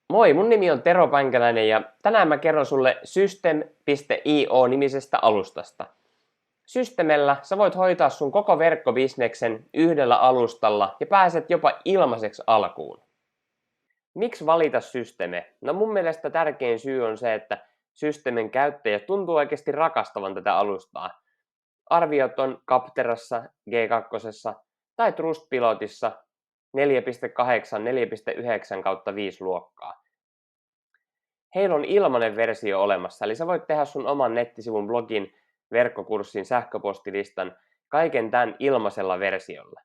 Moi, mun nimi on Tero Pänkäläinen ja tänään mä kerron sulle System.io-nimisestä alustasta. Systemellä sä voit hoitaa sun koko verkkobisneksen yhdellä alustalla ja pääset jopa ilmaiseksi alkuun. Miksi valita Systeme? No mun mielestä tärkein syy on se, että Systemen käyttäjät tuntuu oikeasti rakastavan tätä alustaa. Arviot on Capterassa, G2 tai Trustpilotissa 4.8, 4.9/5 luokkaa. Heillä on ilmainen versio olemassa, eli sä voit tehdä sun oman nettisivun, blogin, verkkokurssin, sähköpostilistan, kaiken tämän ilmaisella versiolla.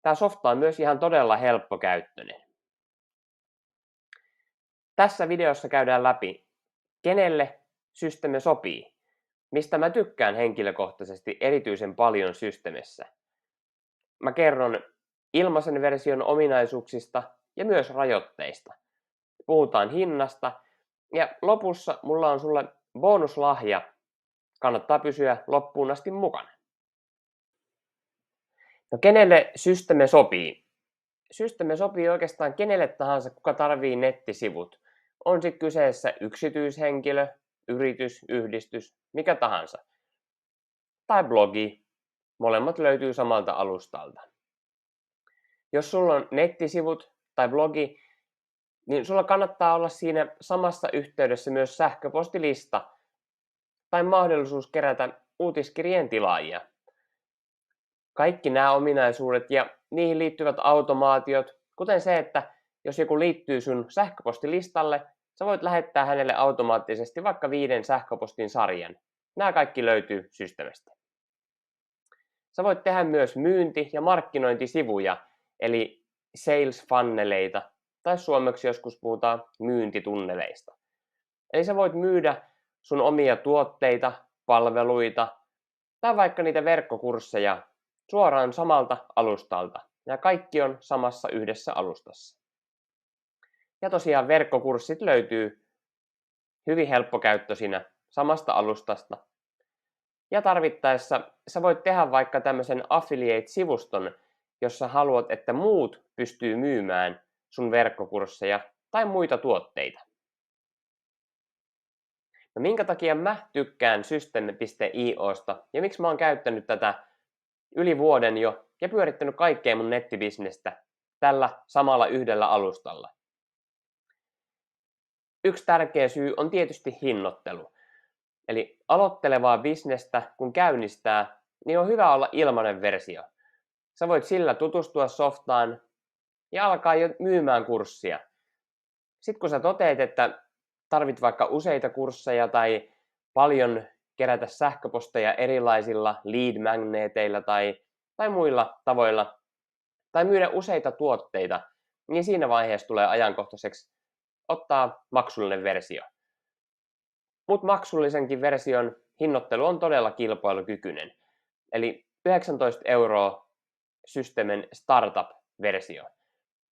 Tämä softa on myös ihan todella helppokäyttöinen. Tässä videossa käydään läpi, kenelle Systeme sopii, mistä mä tykkään henkilökohtaisesti erityisen paljon Systemessä. Mä kerron ilmaisen version ominaisuuksista ja myös rajoitteista. Puhutaan hinnasta ja lopussa mulla on sulle bonuslahja. Kannattaa pysyä loppuun asti mukana. No kenelle Systeme sopii? Systeme sopii oikeastaan kenelle tahansa, kuka tarvii nettisivut. On sitten kyseessä yksityishenkilö, yritys, yhdistys, mikä tahansa. Tai blogi. Molemmat löytyy samalta alustalta. Jos sulla on nettisivut tai blogi, niin sulla kannattaa olla siinä samassa yhteydessä myös sähköpostilista tai mahdollisuus kerätä uutiskirjeen tilaajia. Kaikki nämä ominaisuudet ja niihin liittyvät automaatiot, kuten se, että jos joku liittyy sun sähköpostilistalle, sä voit lähettää hänelle automaattisesti vaikka 5 sähköpostin sarjan. Nämä kaikki löytyy Systemestä. Sä voit tehdä myös myynti- ja markkinointisivuja, eli sales funneleita, tai suomeksi joskus puhutaan myyntitunneleista. Eli sä voit myydä sun omia tuotteita, palveluita tai vaikka niitä verkkokursseja suoraan samalta alustalta. Ja kaikki on samassa yhdessä alustassa. Ja tosiaan verkkokurssit löytyy hyvin helppokäyttöisinä samasta alustasta. Ja tarvittaessa sä voit tehdä vaikka tämmöisen affiliate-sivuston, jossa haluat, että muut pystyy myymään sun verkkokursseja tai muita tuotteita. No minkä takia mä tykkään System.iosta ja miksi mä oon käyttänyt tätä yli vuoden jo ja pyörittänyt kaikkea mun nettibisnestä tällä samalla yhdellä alustalla? Yksi tärkeä syy on tietysti hinnoittelu. Eli aloittelevaa bisnestä kun käynnistää, niin on hyvä olla ilmainen versio. Sä voit sillä tutustua softaan ja alkaa jo myymään kurssia. Sitten kun sä toteat, että tarvit vaikka useita kursseja tai paljon kerätä sähköposteja erilaisilla lead-magneeteilla tai muilla tavoilla, tai myydä useita tuotteita, niin siinä vaiheessa tulee ajankohtaiseksi ottaa maksullinen versio. Mutta maksullisenkin version hinnoittelu on todella kilpailukykyinen. Eli 19 € Systemen startup-versio.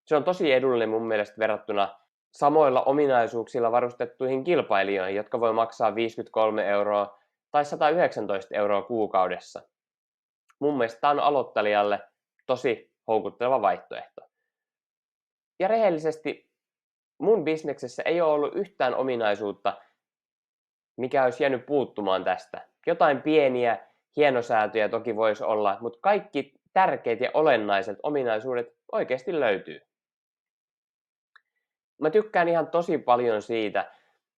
Se on tosi edullinen mun mielestä verrattuna samoilla ominaisuuksilla varustettuihin kilpailijoihin, jotka voi maksaa 53 € tai 119 € kuukaudessa. Mun mielestä tämä on aloittelijalle tosi houkutteleva vaihtoehto. Ja rehellisesti mun bisneksessä ei ole ollut yhtään ominaisuutta, mikä olisi jäänyt puuttumaan tästä. Jotain pieniä hienosäätöjä toki voisi olla, mutta kaikki tärkeät ja olennaiset ominaisuudet oikeasti löytyy. Mä tykkään ihan tosi paljon siitä,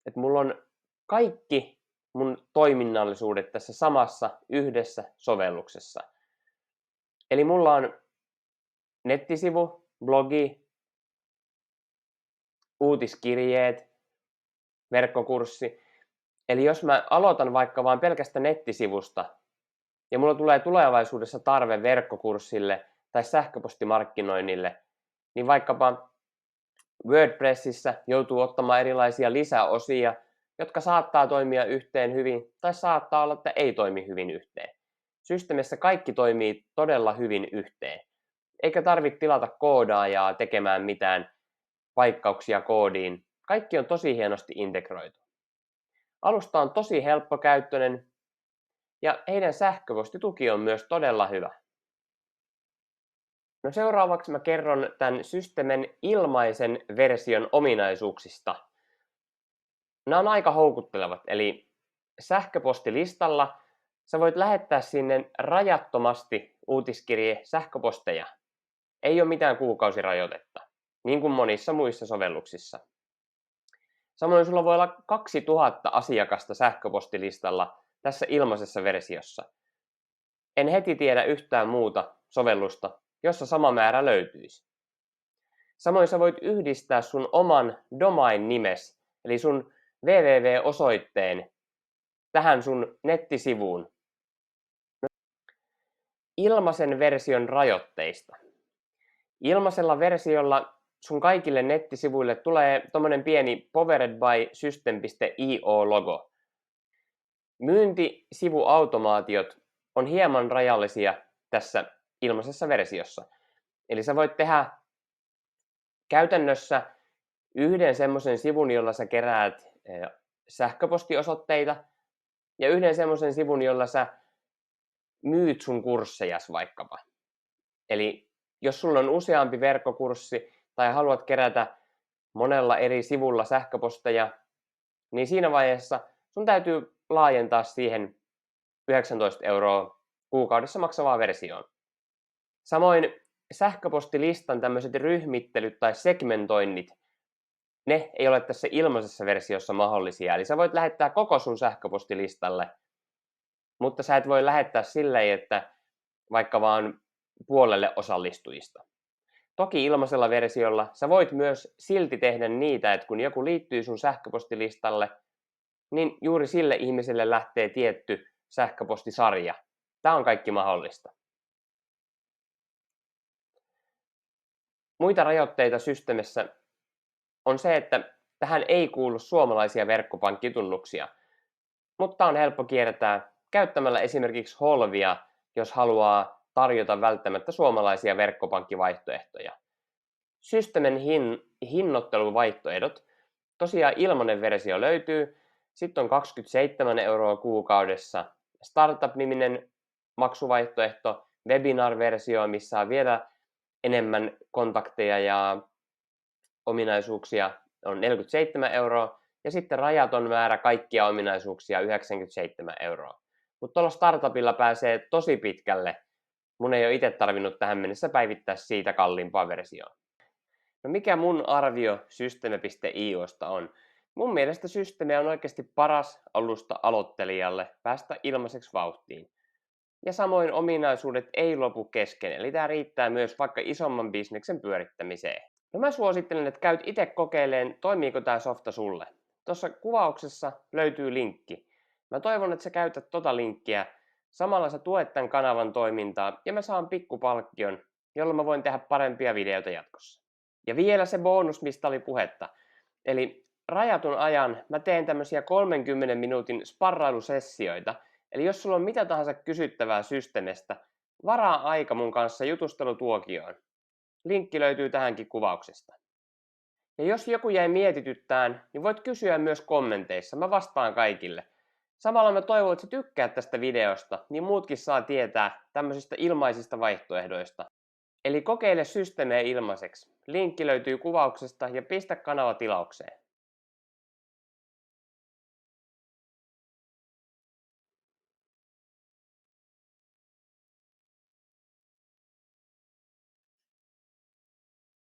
että mulla on kaikki mun toiminnallisuudet tässä samassa yhdessä sovelluksessa. Eli mulla on nettisivu, blogi, uutiskirjeet, verkkokurssi. Eli jos mä aloitan vaikka vain pelkästä nettisivusta ja mulla tulee tulevaisuudessa tarve verkkokurssille tai sähköpostimarkkinoinnille, niin vaikkapa WordPressissä joutuu ottamaan erilaisia lisäosia, jotka saattaa toimia yhteen hyvin tai saattaa olla, että ei toimi hyvin yhteen. Systemessä kaikki toimii todella hyvin yhteen. Eikä tarvitse tilata koodaajaa tekemään mitään paikkauksia koodiin. Kaikki on tosi hienosti integroitu. Alusta on tosi helppokäyttöinen ja heidän sähköpostituki on myös todella hyvä. No seuraavaksi mä kerron tämän systeemin ilmaisen version ominaisuuksista. Nämä on aika houkuttelevat, eli sähköpostilistalla sä voit lähettää sinne rajattomasti uutiskirje sähköposteja. Ei ole mitään kuukausirajoitetta, niin kuin monissa muissa sovelluksissa. Samoin sulla voi olla 2000 asiakasta sähköpostilistalla tässä ilmaisessa versiossa. En heti tiedä yhtään muuta sovellusta, jossa sama määrä löytyisi. Samoin sä voit yhdistää sun oman domain-nimes, eli sun www-osoitteen, tähän sun nettisivuun. Ilmaisen version rajoitteista. Ilmaisella versiolla sun kaikille nettisivuille tulee tommonen pieni Powered by System.io-logo. Myyntisivuautomaatiot on hieman rajallisia tässä ilmaisessa versiossa. Eli sä voit tehdä käytännössä yhden semmoisen sivun, jolla sä keräät sähköpostiosoitteita, ja yhden semmoisen sivun, jolla sä myyt sun kurssejas vaikkapa. Eli jos sulla on useampi verkkokurssi tai haluat kerätä monella eri sivulla sähköposteja, niin siinä vaiheessa sun täytyy laajentaa siihen 19 € kuukaudessa maksavaan versioon. Samoin sähköpostilistan tämmöiset ryhmittelyt tai segmentoinnit, ne ei ole tässä ilmaisessa versiossa mahdollisia. Eli sä voit lähettää koko sun sähköpostilistalle, mutta sä et voi lähettää silleen, että vaikka vaan puolelle osallistujista. Toki ilmaisella versiolla sä voit myös silti tehdä niitä, että kun joku liittyy sun sähköpostilistalle, niin juuri sille ihmiselle lähtee tietty sähköpostisarja. Tämä on kaikki mahdollista. Muita rajoitteita systeemissä on se, että tähän ei kuulu suomalaisia verkkopankkitunnuksia, mutta on helppo kiertää käyttämällä esimerkiksi Holvia, jos haluaa tarjota välttämättä suomalaisia verkkopankkivaihtoehtoja. Systeemin hinnoitteluvaihtoehdot. Tosiaan ilmainen versio löytyy. Sitten on 27 € kuukaudessa Startup-niminen maksuvaihtoehto, Webinar-versio, missä on vielä enemmän kontakteja ja ominaisuuksia, on 47 €, ja sitten rajaton määrä kaikkia ominaisuuksia 97 €. Mutta tuolla Startupilla pääsee tosi pitkälle. Mun ei ole itse tarvinnut tähän mennessä päivittää siitä kalliimpaa versioon. No mikä mun arvio Systeme.iosta on? Mun mielestä Systeme on oikeasti paras alusta aloittelijalle päästä ilmaiseksi vauhtiin. Ja samoin ominaisuudet ei lopu kesken, eli tämä riittää myös vaikka isomman bisneksen pyörittämiseen. No mä suosittelen, että käyt itse kokeileen, toimiiko tämä softa sulle. Tuossa kuvauksessa löytyy linkki. Mä toivon, että sä käytät tota linkkiä. Samalla sä tuet tämän kanavan toimintaa ja mä saan pikkupalkkion, jolla mä voin tehdä parempia videoita jatkossa. Ja vielä se bonus, mistä oli puhetta. Eli rajatun ajan mä teen tämmöisiä 30 minuutin sparrailusessioita. Eli jos sulla on mitä tahansa kysyttävää systeemistä, varaa aika mun kanssa jutustelutuokioon. Linkki löytyy tähänkin kuvauksesta. Ja jos joku jäi mietityttään, niin voit kysyä myös kommenteissa. Mä vastaan kaikille. Samalla mä toivon, että sä tykkäät tästä videosta, niin muutkin saa tietää tämmöisistä ilmaisista vaihtoehdoista. Eli kokeile Systemeä ilmaiseksi. Linkki löytyy kuvauksesta ja pistä kanava tilaukseen.